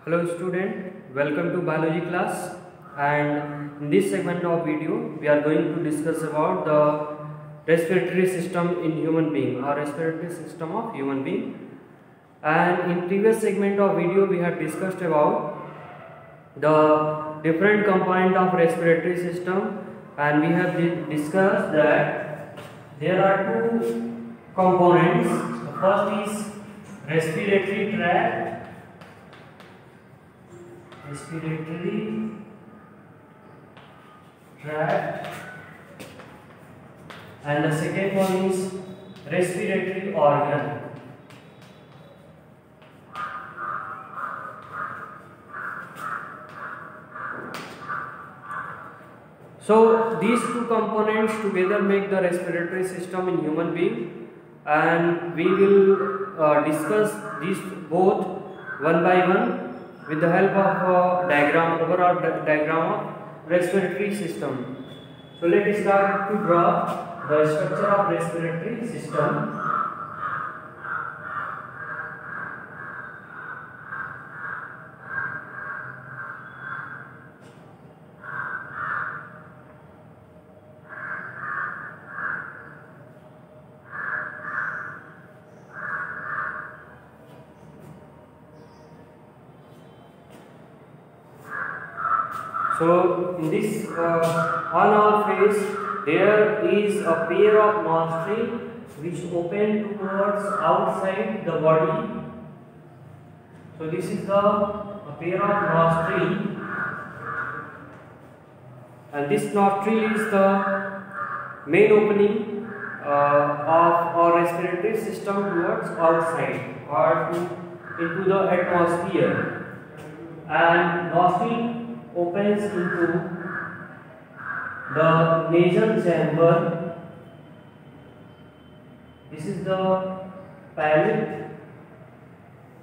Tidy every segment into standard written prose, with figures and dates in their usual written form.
Hello student, welcome to biology class, and in this segment of video we are going to discuss about the respiratory system in human being or respiratory system of human being. And in previous segment of video we have discussed about the different component of respiratory system, and we have discussed that there are two components. The first is respiratory tract, and the second one is respiratory organ. So these two components together make the respiratory system in human being, and we will discuss these both one by one with the help of overall diagram of respiratory system. So let us start to draw the structure of respiratory system. So in this on our face there is a pair of nostrils which open towards outside the body. So this is a pair of nostril, and this nostril is the main opening of our respiratory system towards outside or into the atmosphere, and nostril opens into the nasal chamber. This is the palate,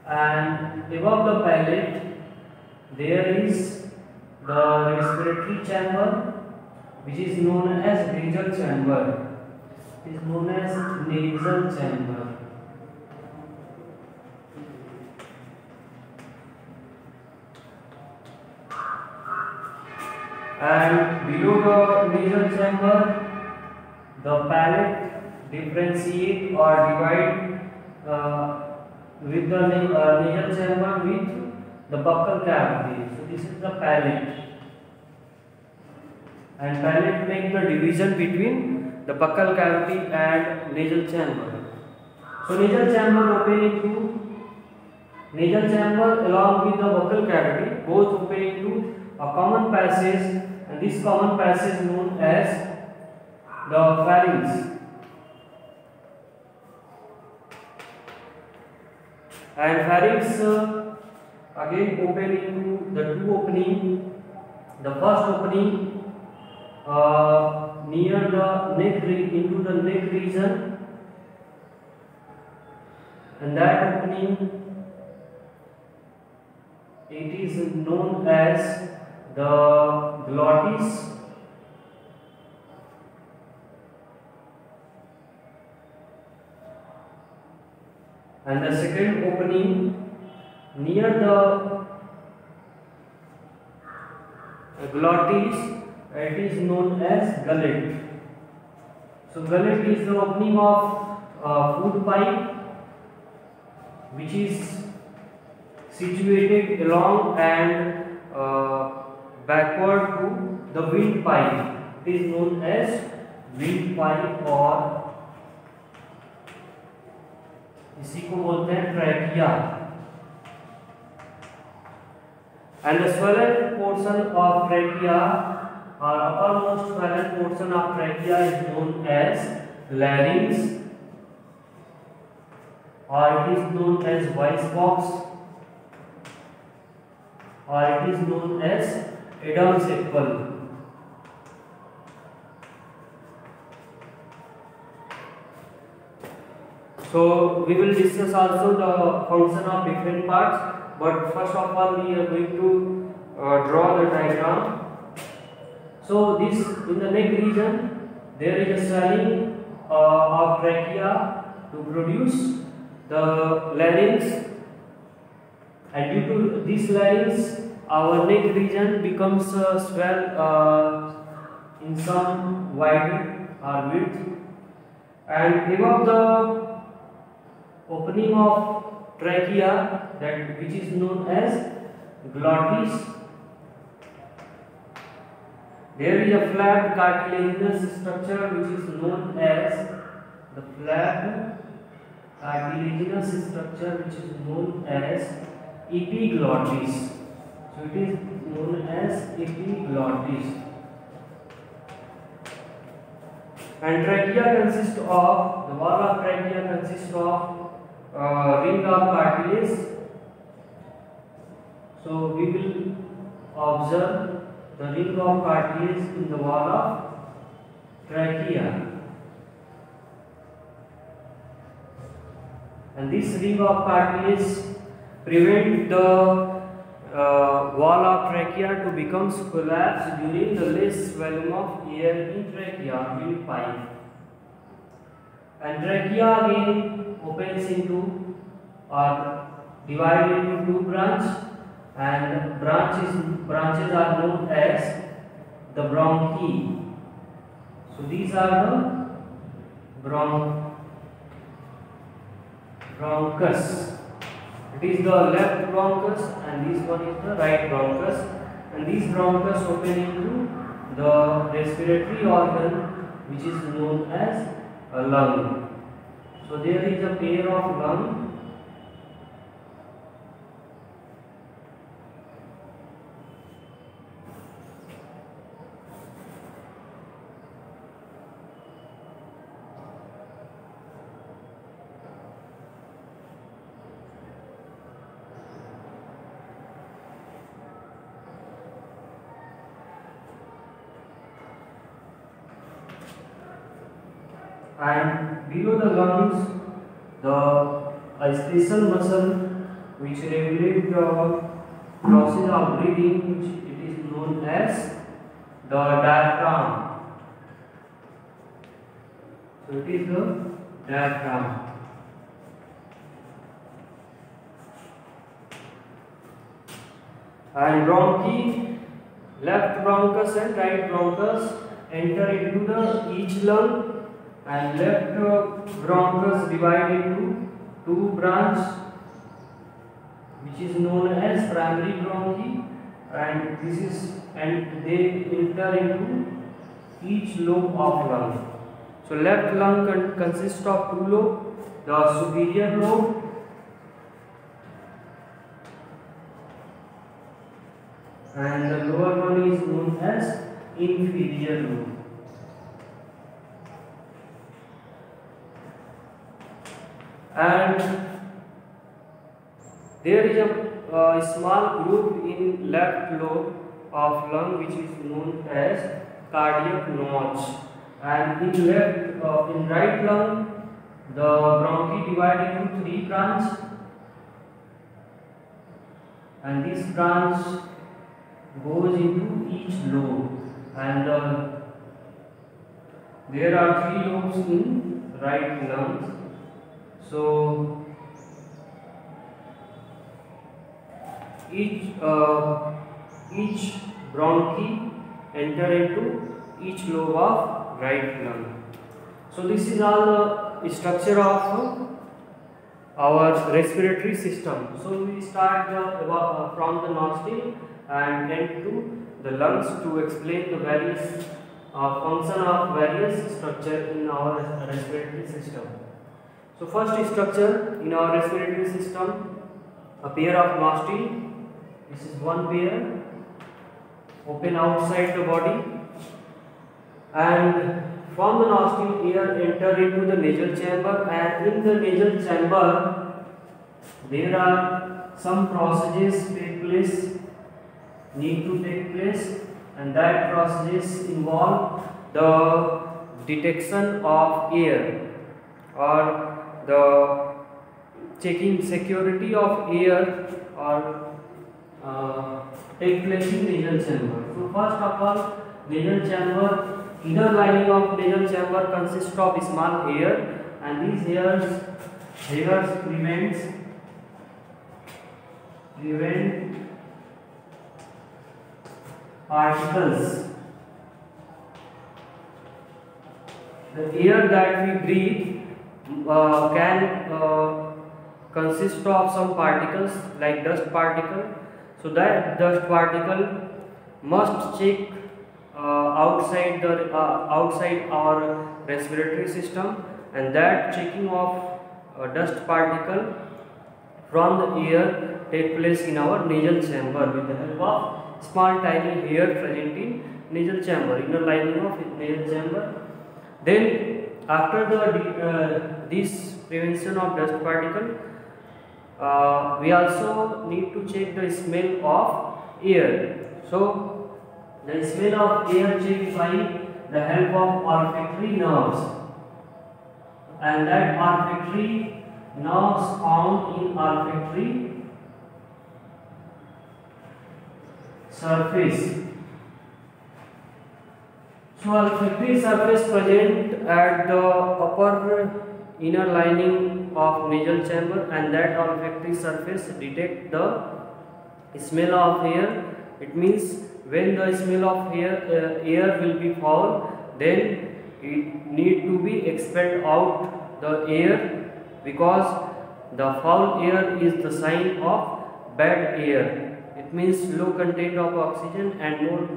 and above the palate there is the respiratory chamber, which is known as nasal chamber. It is known as nasal chamber. And below the nasal chamber, the palate differentiate or divide with the nasal chamber with the buccal cavity. So this is the palate, and palate make the division between the buccal cavity and nasal chamber. So nasal chamber open into nasal chamber along with the buccal cavity, both open into a common passage, and this common passage known as the pharynx. And pharynx again open into the two opening. The first opening near the neck into the neck region, and that opening it is known as the glottis, and the second opening near the glottis, it is known as gullet. So gullet is the opening of food pipe, which is situated along and backward to the windpipe. It is known as windpipe, और इसी को बोलते हैं trachea. And the swollen portion of trachea or uppermost swollen portion of trachea is known as larynx, or it is known as voice box, or it is known as Adam's apple. So we will discuss also the function of different parts, but first of all we are going to draw the diagram. So this in the neck region there is a swelling of trachea to produce the larynx, and due to these larynx, our neck region becomes swell in some wide or width, and above the opening of trachea, that which is known as glottis, there is a flat cartilaginous structure which is known as the flat cartilaginous structure which is known as epiglottis. So it is known as epiglottis. And trachea consists of, the wall of trachea consists of ring of cartilage. So we will observe the ring of cartilage in the wall of trachea. And this ring of cartilage prevent the wall of trachea to become collapsed during the less volume of air in trachea windpipe. And trachea again opens into or divided into two branches, and branches are known as the bronchi. So these are the bronchus. It is the left bronchus and this one is the right bronchus, and these bronchus open into the respiratory organ which is known as a lung. So there is a pair of lung. And below the lungs, a special muscle which regulates the process of breathing, which it is known as the diaphragm. So it is the diaphragm. And bronchi, left bronchus and right bronchus enter into the each lung, and left bronchus divided into two branches which is known as primary bronchi, and they enter into each lobe of lung. So left lung consists of two lobes, the superior lobe and the lower one is known as inferior lobe. And there is a small groove in left lobe of lung which is known as cardiac notch, and in right lung the bronchi divided into three branches, and this branch goes into each lobe, and there are three lobes in right lungs. So each bronchi enter into each lobe of right lung. So this is all the structure of our respiratory system. So we start from the nostril and end to the lungs to explain the various function of various structure in our respiratory system. So first structure in our respiratory system, a pair of nostril. This is one pair, open outside the body, and from the nostril air enter into the nasal chamber, and in the nasal chamber there are some processes need to take place, and that processes involve the detection of air or the checking security of air or take place in nasal chamber. So first of all, nasal chamber, inner lining of nasal chamber consists of small hair, and these hairs prevents prevent particles. The air that we breathe can consist of some particles like dust particle. So that dust particle must check outside our respiratory system, and that checking of dust particle from the air take place in our nasal chamber with the help of small tiny hair present in nasal chamber, inner lining of nasal chamber. Then after this prevention of dust particle, we also need to check the smell of air. So the smell of air checked by the help of olfactory nerves, and that olfactory nerves found in olfactory surface. So olfactory surface present at the upper inner lining of nasal chamber, and that olfactory surface detect the smell of air. It means when the smell of air will be foul, then it need to be expelled out the air, because the foul air is the sign of bad air. It means low content of oxygen and more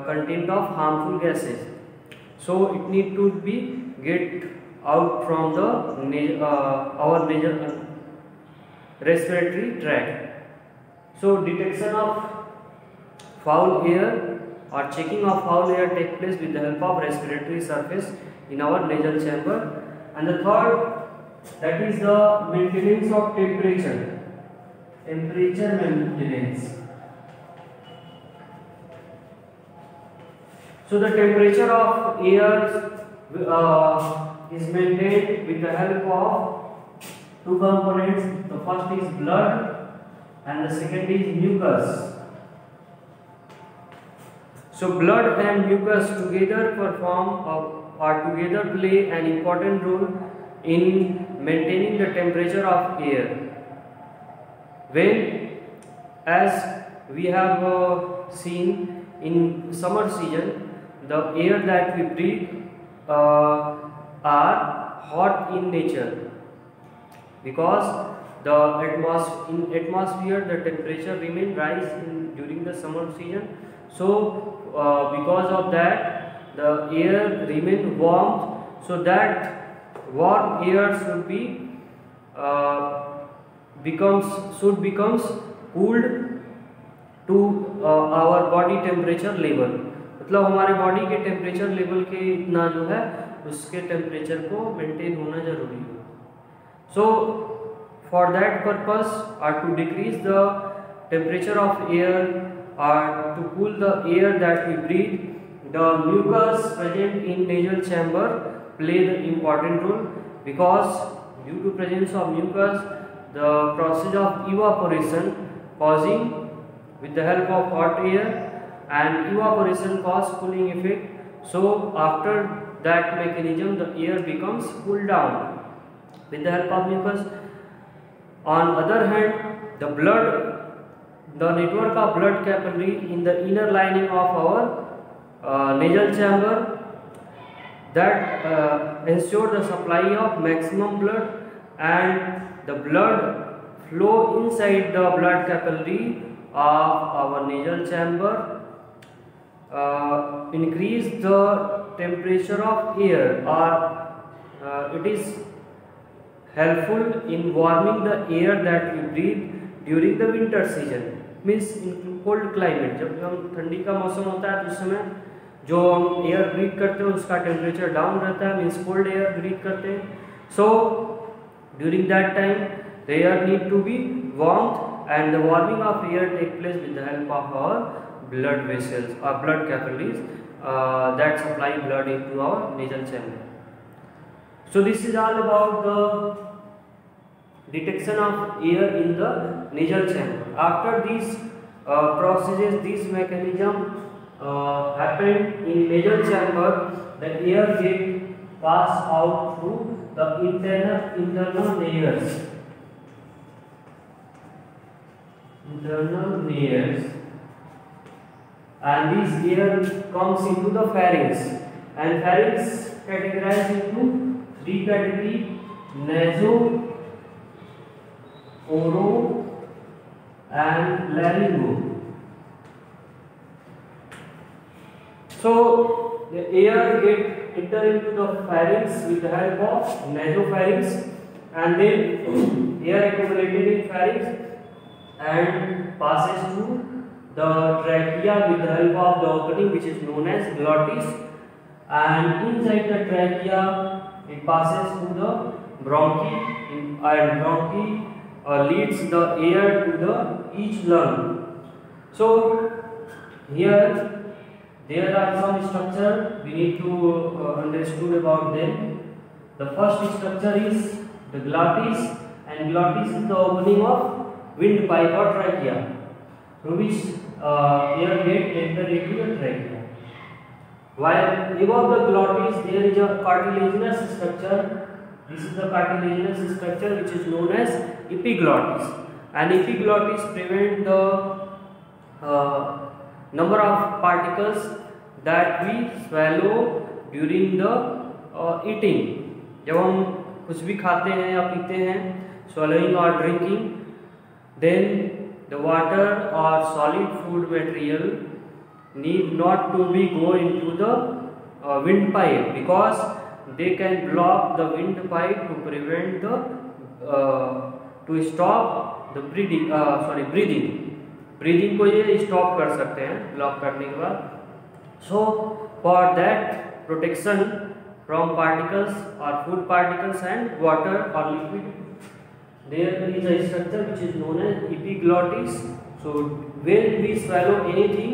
content of harmful gases. So it need to be get out from the our nasal respiratory tract. So detection of foul air or checking of foul air take place with the help of respiratory surface in our nasal chamber. And the third, that is the maintenance of temperature maintenance. So the temperature of air is maintained with the help of two components. The first is blood and the second is mucus. So blood and mucus together perform or together play an important role in maintaining the temperature of air. When, as we have seen in summer season, the air that we breathe are hot in nature, because in atmosphere the temperature remain rise during the summer season. So because of that the air remain warm, so that warm air should be becomes cooled to our body temperature level. मतलब हमारे body के temperature level के इतना जो है उसके temperature को maintain होना जरूरी है. सो फॉर दैट पर्पस और to decrease the temperature of air or to cool the air that we breathe, the mucus present in nasal chamber play the important role, because due to presence of mucus the process of evaporation causing with the help of hot air, and evaporation cause cooling effect. So after that mechanism the air becomes cooled down with the help of mucus. On other hand, the network of blood capillary in the inner lining of our nasal chamber that ensure the supply of maximum blood, and the blood flow inside the blood capillary of our nasal chamber increase the temperature of air, or it is helpful in warming the air that we breathe during the winter season. Means in cold climate, जब हम ठंडी का मौसम होता है तो उस समय जो हम एयर ब्रीथ करते हैं उसका टेम्परेचर डाउन रहता है, मीन्स कोल्ड एयर ब्रीथ करते हैं. So during that time the air need to be warmed, and the warming of air take place with the help of our blood vessels और blood capillaries that supply blood into our nasal chamber. So this is all about the detection of air in the nasal chamber. After these processes, this mechanism happened in nasal chamber, the air get passed out through the internal layers. internal layers, and this air comes into the pharynx, and pharynx categorized into three category: naso, oro, and laryngo. So the air get enter into the pharynx with the help of nasopharynx, and then air accumulated in pharynx and passes to the trachea with the help of the opening which is known as glottis, and inside the trachea it passes to the bronchi, and bronchi leads the air to the each lung. So here there are some structure we need to understood about them. The first structure is the glottis, and glottis is the opening of windpipe or trachea, through which air get enter into the trachea. While above the glottis there is a cartilaginous structure. This is the cartilaginous structure which is known as epiglottis, and epiglottis prevent the number of particles that we swallow during the eating. जब हम कुछ भी खाते हैं या पीते हैं, swallowing or drinking, then the water or solid food material need not to be go into the windpipe, because they can block the windpipe to prevent the to stop the breathing को ये stop कर सकते हैं block करने के बाद. So for that protection from particles और food particles and water और liquid, there is a structure which is known as epiglottis. So when we swallow anything,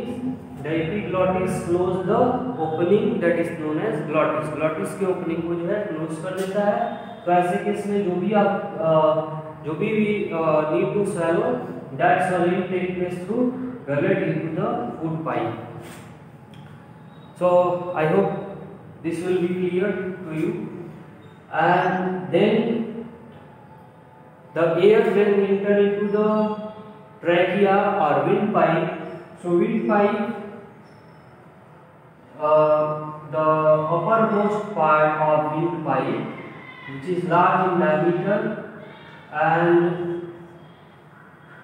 the epiglottis close the opening that is known as glottis. glottis की opening को जो है close कर देता है. तो ऐसे केस में जो भी need to swallow, that swallowing take place through gullet into the food pipe. So I hope this will be clear to you. And then the air when enter into the trachea or windpipe. So windpipe, the uppermost part of windpipe, which is large in diameter, and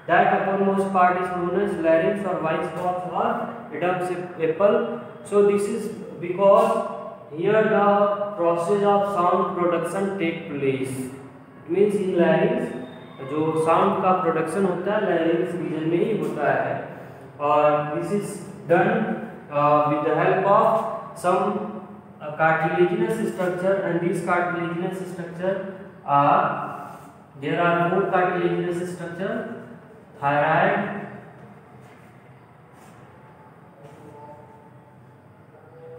that uppermost part is known as larynx or Weiss's box or Adam's apple. So this is because here the process of sound production take place. It means in larynx जो sound का production होता है larynx region में ही होता है, और this is done with the help of some cartilaginous structure, and these cartilaginous structure are, there are 4 cartilaginous structure: thyroid,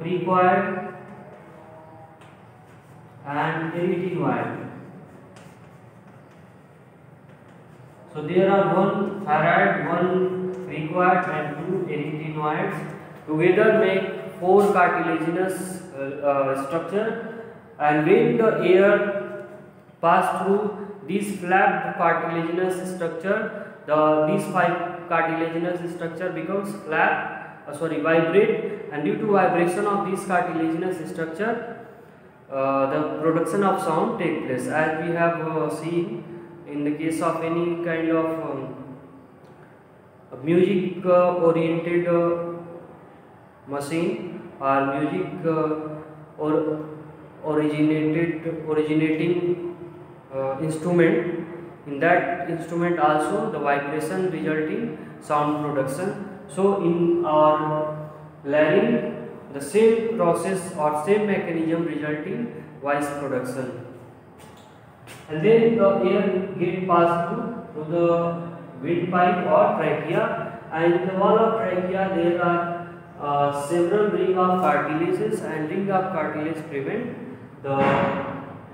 cricoid, and arytenoid. So there are 1 thyroid, 1 cricoid, and 2 arytenoids. Together make 4 cartilaginous structure, and when the air pass through these flapped cartilaginous structure, these 5 cartilaginous structure becomes vibrate, and due to vibration of these cartilaginous structure, the production of sound take place, as we have seen in the case of any kind of music oriented machine or music or originating instrument. In that instrument also the vibration resulting sound production. So in our larynx, the same process or same mechanism resulting voice production. And then the air get passed through the windpipe or trachea, and in the wall of trachea there are several ring of cartilages, and ring of cartilage prevent the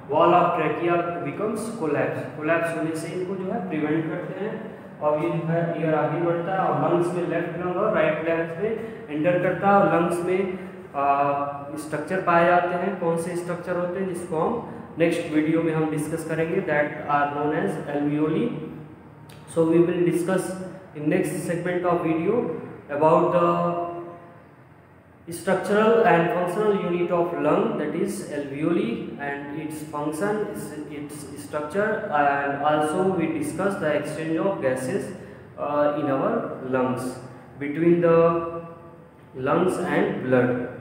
wall of trachea becomes collapse होने से इनको जो है prevent करते हैं, और ये जो है एयर आगे बढ़ता है और लंग्स में लेफ्ट लंग और राइट लंग्स में एंटर करता है, और लंग्स में स्ट्रक्चर पाए जाते हैं. कौन से स्ट्रक्चर होते हैं जिसको हम नेक्स्ट वीडियो में हम डिस्कस करेंगे, that are known as alveoli. So we will discuss in next segment of video about the structural and functional unit of lung, that is alveoli, and its function, its structure, and also we discuss the exchange of gases in our lungs, between the lungs and blood.